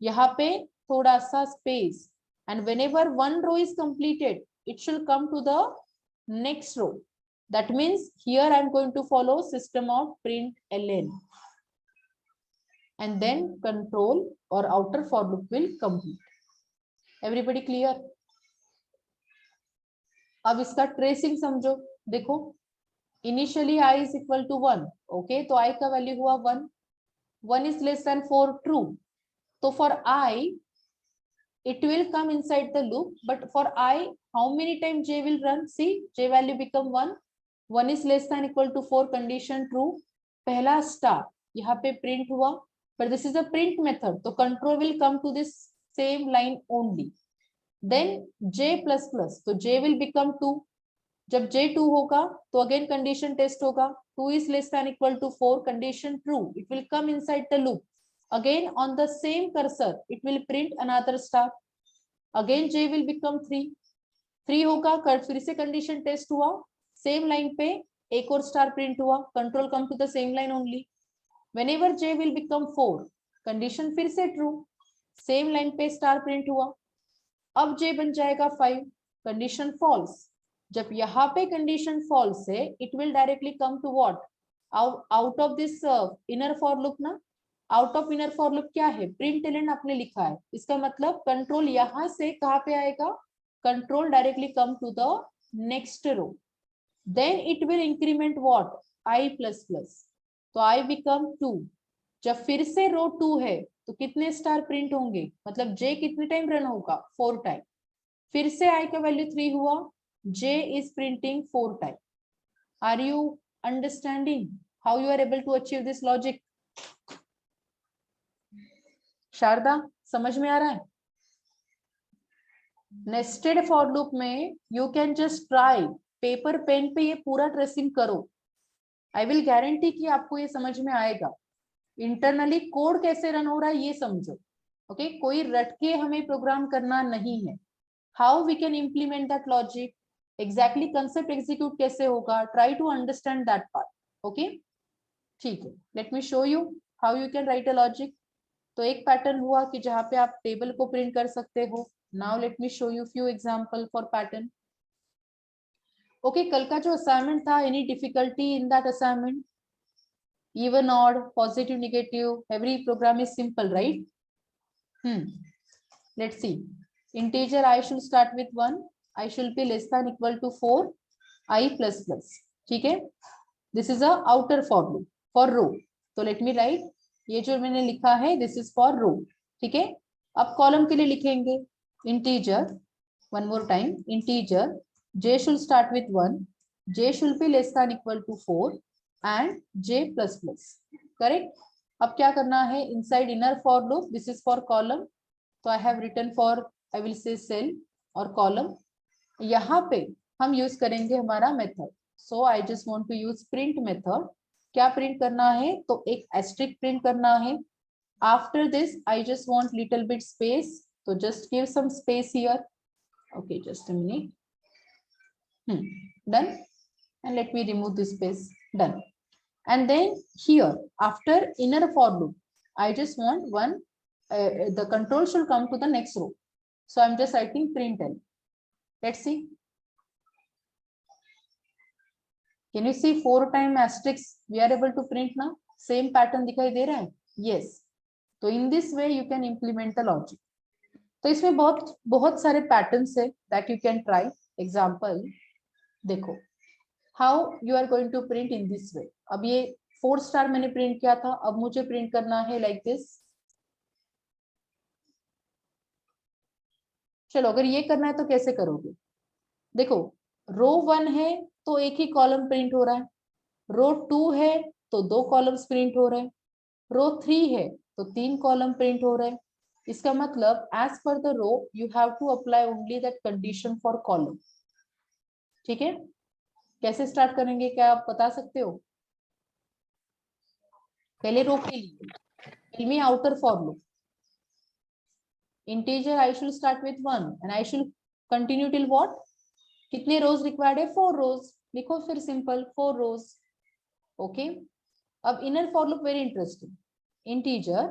यहाँ पे थोड़ा सा space and whenever one row is completed it should come to the next row. That means here I am going to follow system of print ln and then control or outer for loop will complete. Everybody clear? अब इसका tracing समझो. देखो initially i is equal to 1. Okay, तो i का value हुआ 1. 1 is less than 4 true. तो for i it will come inside the loop, but for I how many times j will run? See, j value become 1. 1 is less than equal to 4 condition true. पहला star यहाँ पे print हुआ, but this is a print method, तो control will come to this same line only. Then j plus plus, तो j will become 2. जब j 2 होगा तो again condition test होगा. 2 is less than equal to 4 condition true. It will come inside the loop. Again on the same cursor it will print another star. Again j will become 3. 3 होगा, फिर से condition test हुआ, same line पे एक और star print हुआ, control come to the same line only. Whenever j will become 4 condition फिर से ट्रू, सेम लाइन पे स्टार प्रिंट हुआ. अब j बन जाएगा 5, कंडीशन फॉल्स. जब यहाँ पे कंडीशन फॉल्स है it will directly come to what? Out of this inner for loop ना. Out of inner for loop क्या है? प्रिंट ln आपने लिखा है. इसका मतलब कंट्रोल यहाँ से कहाँ पे आएगा? Control directly come to the next row. Then it will increment what? i plus plus. तो i बिकम 2. जब फिर से रो 2 है तो कितने स्टार प्रिंट होंगे? मतलब j कितने टाइम रन होगा? 4 टाइम. फिर से i का वैल्यू 3 हुआ, j is printing 4 time. Are you understanding how you are able to achieve this logic? Sharda समझ में आ रहा है? नेस्टेड फॉर लूप में you can just try, paper pen पे ये पूरा ट्रेसिंग करो. आई विल गारंटी कि आपको ये समझ में आएगा. इंटरनली कोड कैसे रन हो रहा है ये समझो. ओके, कोई रट के हमें प्रोग्राम करना नहीं है. How we can implement that logic, exactly concept execute कैसे होगा, try to understand that part. Okay, ठीक है. Let me show you how you can write a logic. तो एक पैटर्न हुआ कि जहां पे आप टेबल को प्रिंट कर सकते हो. Now let me show you few example for pattern. Okay, कल का जो असाइनमेंट था, any difficulty in that assignment? Even odd, positive, negative, every programme is simple right? Let's see. Integer i should start with 1. I should be less than equal to 4 i plus plus. ठीक है. This is a outer for loop for row. तो let मी right, ये जो मैंने लिखा है this is for रो. ठीक है. अब कॉलम के लिए लिखेंगे integer. One more time, integer j should start with 1, j should be less than equal to 4 and j plus plus. Correct. अब क्या करना है? Inside inner for loop, this is for column. तो I have written for, I will say cell और column. यहाँ पे हम use करेंगे हमारा method. So I just want to use print method. क्या प्रिंट करना है? तो एक एस्ट्रिक प्रिंट करना है. After this I just want little bit space, तो just give some space here. Okay, just a minute. Done. And let me remove this space. Done. And then here after inner for loop I just want one, the control should come to the next row. So I'm just writing print l. Let's see. Can you see 4 time asterisk we are able to print now? Same pattern दिखाई दे रहा है? Yes. तो in this way you can implement the logic. तो इसमें बहुत सारे patterns है that you can try. Example देखो, how you are going to print in this way. अब ये 4 स्टार मैंने प्रिंट किया था, अब मुझे प्रिंट करना है लाइक दिस. चलो अगर ये करना है तो कैसे करोगे? देखो, रो 1 है तो एक ही कॉलम प्रिंट हो रहा है, रो 2 है तो 2 कॉलम्स प्रिंट हो रहे हैं, रो 3 है तो 3 कॉलम प्रिंट हो रहे हैं। इसका मतलब as per the row you have to apply only that condition for column. ठीक है, कैसे स्टार्ट करेंगे, क्या आप बता सकते हो? पहले रो के लिए tell me outer for loop. Integer i should start with 1 and i should continue till what? कितने रोज रिक्वायर्ड है? 4 रोज। लिखो फिर सिंपल 4 रोज। ओके, अब inner for loop very interesting. Integer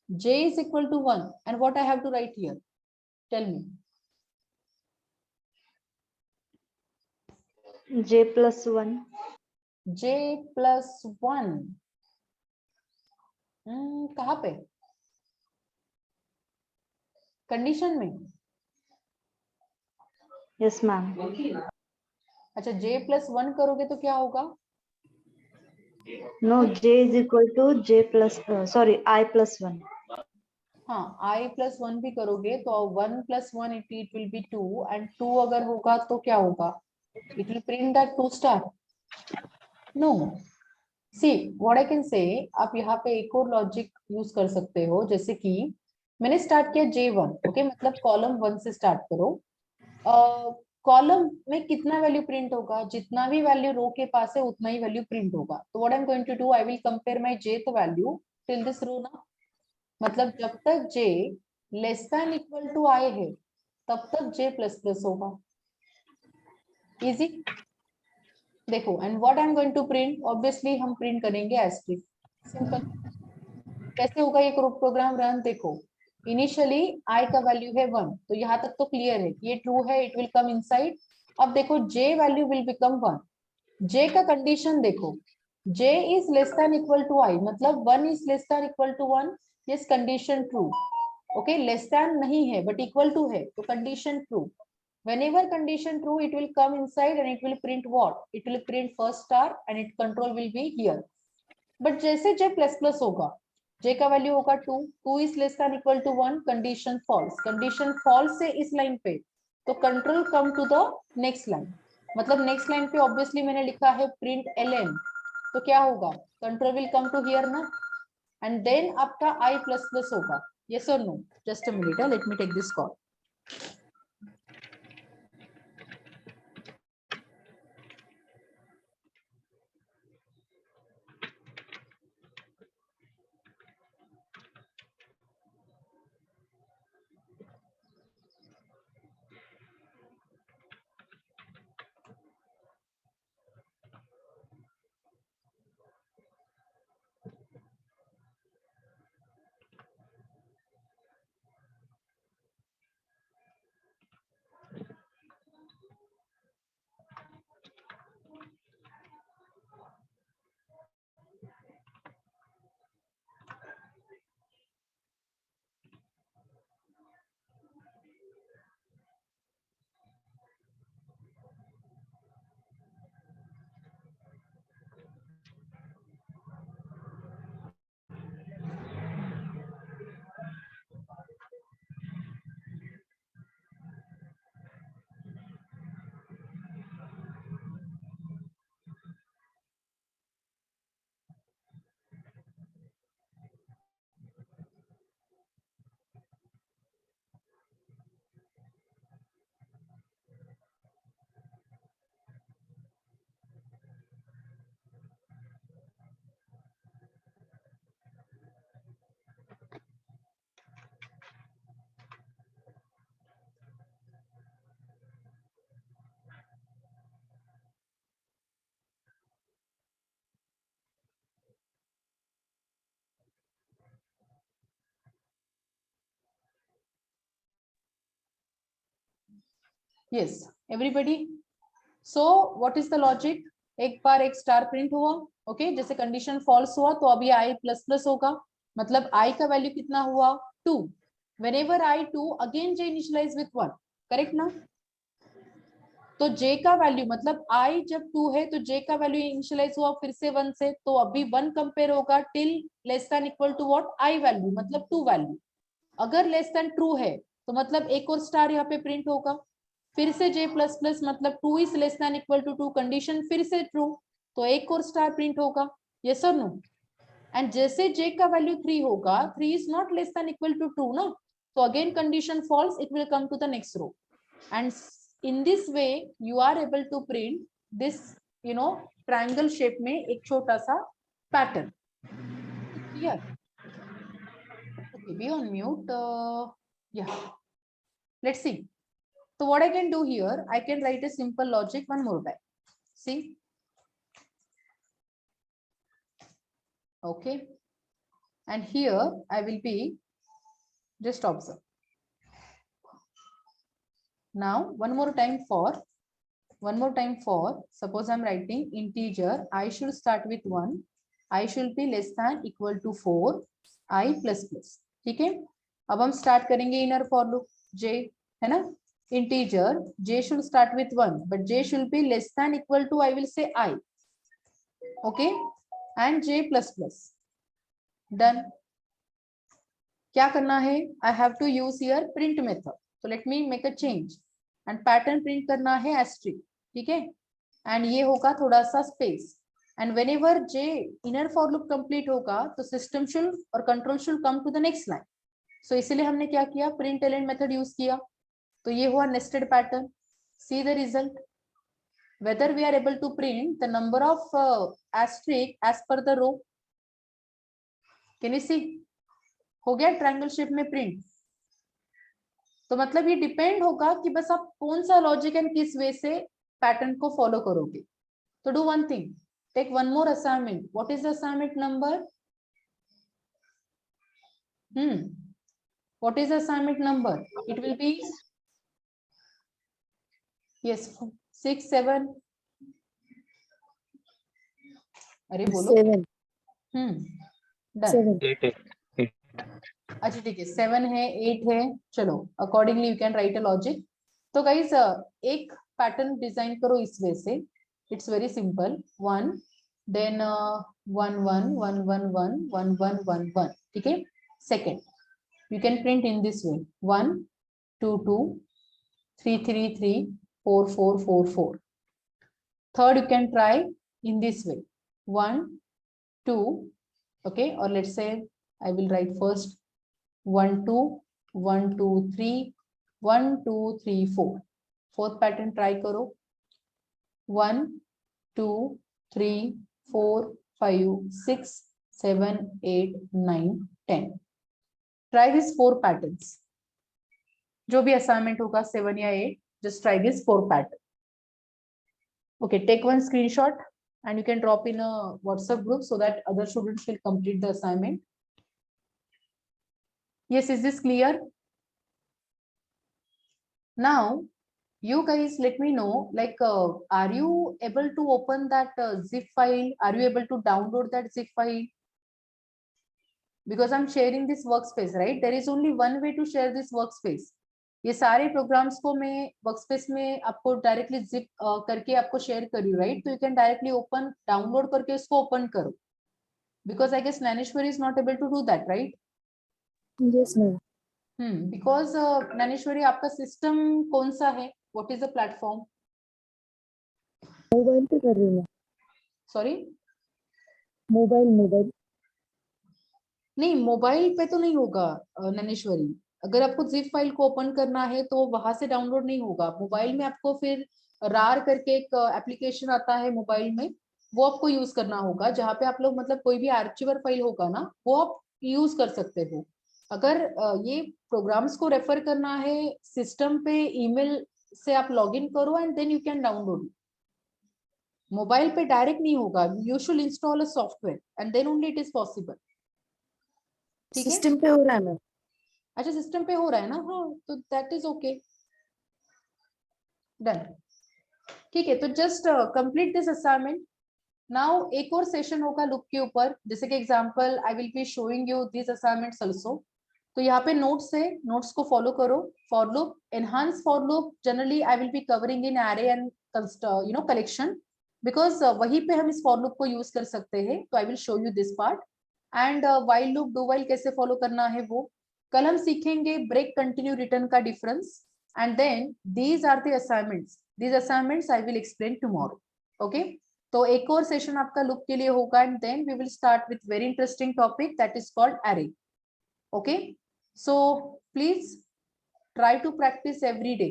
j is equal to 1 and what I have to write here? Tell me. J plus 1. J plus 1 कहाँ पे? Condition में? Yes, ma'am. अच्छा, J plus 1 करोगे तो क्या होगा? No, J is equal to J plus, sorry, I plus 1. हाँ, I plus 1 भी करोगे तो 1 plus 1 it will be 2 and 2 अगर होगा तो क्या होगा? It will print that 2 star. No. See, what I can say, आप यहाँ पे एक और लॉजिक यूज कर सकते हो, जैसे कि मैंने स्टार्ट किया J1, ओके, मतलब कॉलम 1 से स्टार्ट करो। कॉलम में कितना वैल्यू प्रिंट होगा? जितना भी वैल्यू रो के पास है उतना ही वैल्यू प्रिंट होगा। तो what I am going to do, I will compare my jth value till this row ना, मतलब जब तक j less than equal to i है तब तक j प्लस प्लस होगा। इजी। देखो, and what I am going to print, obviously हम प्रिंट करेंगे एस्ट्रिक। सिंपल। कैसे होगा ये प्रोग्राम रन? देखो, इनिशियली i का वैल्यू है 1, तो यहाँ तक तो क्लियर है, ये ट्रू है, इट विल कम इनसाइड। अब देखो j value will become 1। j का कंडीशन देखो, j is less than equal to i, मतलब 1 is less than equal to 1। Yes, condition true. Okay, less than नहीं है बट इक्वल टू है, तो condition true. Whenever condition true, it will come inside and it will print what? It will print first star and its control will be here. But जैसे j plus plus होगा, j का value होगा 2, 2 is less than equal to 1, condition false, condition false से इस line पे, तो control come to the next line, मतलब next line पे obviously मैंने लिखा है print ln, तो क्या होगा? control will come to here ना, and then आपका i plus plus होगा। Yes or no? Just a minute, let me take this call. Yes, everybody. So what is the logic? एक बार एक स्टार प्रिंट हुआ, okay, जैसे condition false हुआ तो अभी i प्लस प्लस होगा, मतलब i का वैल्यू कितना हुआ? 2। whenever i 2, again j initialize with 1, correct ना? तो j का वैल्यू मतलब i जब 2 है तो j का वैल्यू इनिशियलाइज हुआ फिर से 1 से, तो अभी 1 compare till less than equal to what? i value, मतलब 2 वैल्यू। अगर लेस देन ट्रू है तो मतलब एक और स्टार यहाँ पे प्रिंट होगा। फिर से j प्लस प्लस मतलब 2 is less than equal to 2, condition फिर से ट्रू, तो एक और स्टार प्रिंट होगा। यस और नो? एंड जैसे j का वैल्यू 3 होगा, 3 is not less than equal to 2 ना, तो again condition false, it will come to the next row. And in this way you are able to print this triangle shape में एक छोटा सा pattern. Clear? Okay, be on mute. Yeah, let's see. So what I can do here, I can write a simple logic one more time. See? Okay. And here I will be, just observe. Now one more time for, suppose I'm writing integer, I should start with 1, I should be less than equal to 4, I plus plus. ठीक है? अब हम start करेंगे inner for loop, j, है ना? Integer, j should start with 1, but j should be less than equal to, I will say I. Okay? And j plus plus. Done. क्या करना है? I have to use here print method. So let me make a change. And pattern print करना है asterisk. ठीक है? And ये होगा थोड़ा सा space. And whenever j inner for loop complete होगा, तो system should और control should come to the next line. So इसीलिए हमने क्या किया? Print element method use किया. तो ये हुआ nested pattern. See the result. Whether we are able to print the number of asterisk as per the row. Can you see? हो गया ट्रायंगल शेप में प्रिंट। तो मतलब ये डिपेंड होगा कि बस आप कौन सा लॉजिक एंड किस वे से पैटर्न को फॉलो करोगे। तो do one thing, take one more assignment. What is the assignment number? What is the assignment number? It will be yes 6 7। अरे बोलो। 7 डन। 8 अच्छा ठीक है, 7 है 8 है, चलो accordingly you can write a logic. तो गाइस एक पैटर्न डिजाइन करो इस वे से, इट्स वेरी सिंपल। 1 देन 1 1 1 1 1 1 1 1 1, ठीक है। Second you can print in this way 1 2 2 3 3 3 4 4 4 4। Third you can try in this way 1 2, okay, or let's say I will write first 1 2 1 2 3 1 2 3 4। Fourth pattern try करो 1 2 3 4 5 6 7 8 9 10। Try this 4 patterns. जो भी assignment होगा 7 या 8, just try this 4 pattern. Okay, take one screenshot and you can drop in a WhatsApp group so that other students will complete the assignment. Yes, is this clear? Now, you guys let me know, like, are you able to open that zip file? Are you able to download that zip file? Because I'm sharing this workspace, right? There is only one way to share this workspace. ये सारे programmes को मैं workspace में आपको directly zip करके आपको share कर रही हूँ, राइट? तो you can directly open, download करके उसको ओपन करो। Because I guess Dnyaneshwari is not able to do that, right? Yes ma'am. Because Dnyaneshwari आपका सिस्टम कौन सा है? What is the platform? Mobile पे कर रही हूँ। सॉरी, मोबाइल नहीं मोबाइल पे तो नहीं होगा ज्ञानेश्वरी। अगर आपको जिप फाइल को ओपन करना है तो वहां से डाउनलोड नहीं होगा। मोबाइल में आपको फिर रार करके एक एप्लीकेशन आता है मोबाइल में, वो आपको यूज करना होगा, जहाँ पे आप लोग मतलब कोई भी आर्चिवर फाइल होगा ना, वो आप यूज कर सकते हो। अगर ये प्रोग्राम्स को रेफर करना है सिस्टम पे, ईमेल से आप लॉगिन करो and then you can download. Mobile पे डायरेक्ट नहीं होगा, you should install a software and then only it is possible. ठीक है, सिस्टम पे हो रहा है मैम। अच्छा सिस्टम पे हो रहा है ना? हाँ, तो दैट इज ओके, डन। ठीक है, तो just complete this assignment. Now एक और सेशन होगा लूप के ऊपर, जैसे कि example I will be showing you this assignments also. तो यहाँ पे नोट्स है, नोट्स को फॉलो करो। For loop, enhance for loop generally I will be covering in array and collection, because वहीं पे हम इस फॉर लूप को यूज कर सकते हैं। तो I will show you this part. And while loop, do while कैसे फॉलो करना है वो, कल हम सीखेंगे ब्रेक कंटिन्यू रिटर्न का difference and then these are the assignments. These assignments I will explain tomorrow. Okay, तो एक और सेशन आपका लुक के लिए होगा and then we will start with very interesting topic that is called array. Okay, so please try to practice every day.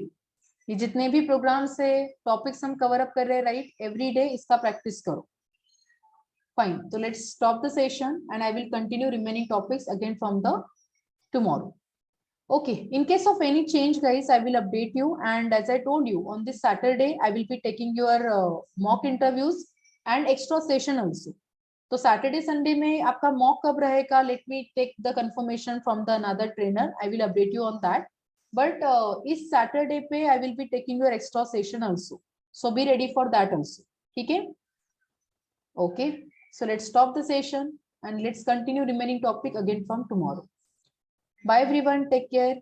ये जितने भी प्रोग्राम्स है, टॉपिक्स हम कवर अप कर रहे हैं, राइट, एवरी डे इसका प्रैक्टिस करो. फाइन, तो let's stop the session and I will continue remaining topics again from the tomorrow. Okay, in case of any change guys, I will update you, and as I told you, on this Saturday I will be taking your mock interviews and extra session also. तो Saturday Sunday में आपका mock कब रहेगा? Let me take the confirmation from the another trainer. I will update you on that. But इस Saturday पे I will be taking your extra session also. So be ready for that also. ठीक है? Okay. So let's stop the session and let's continue remaining topic again from tomorrow. Bye everyone. Take care.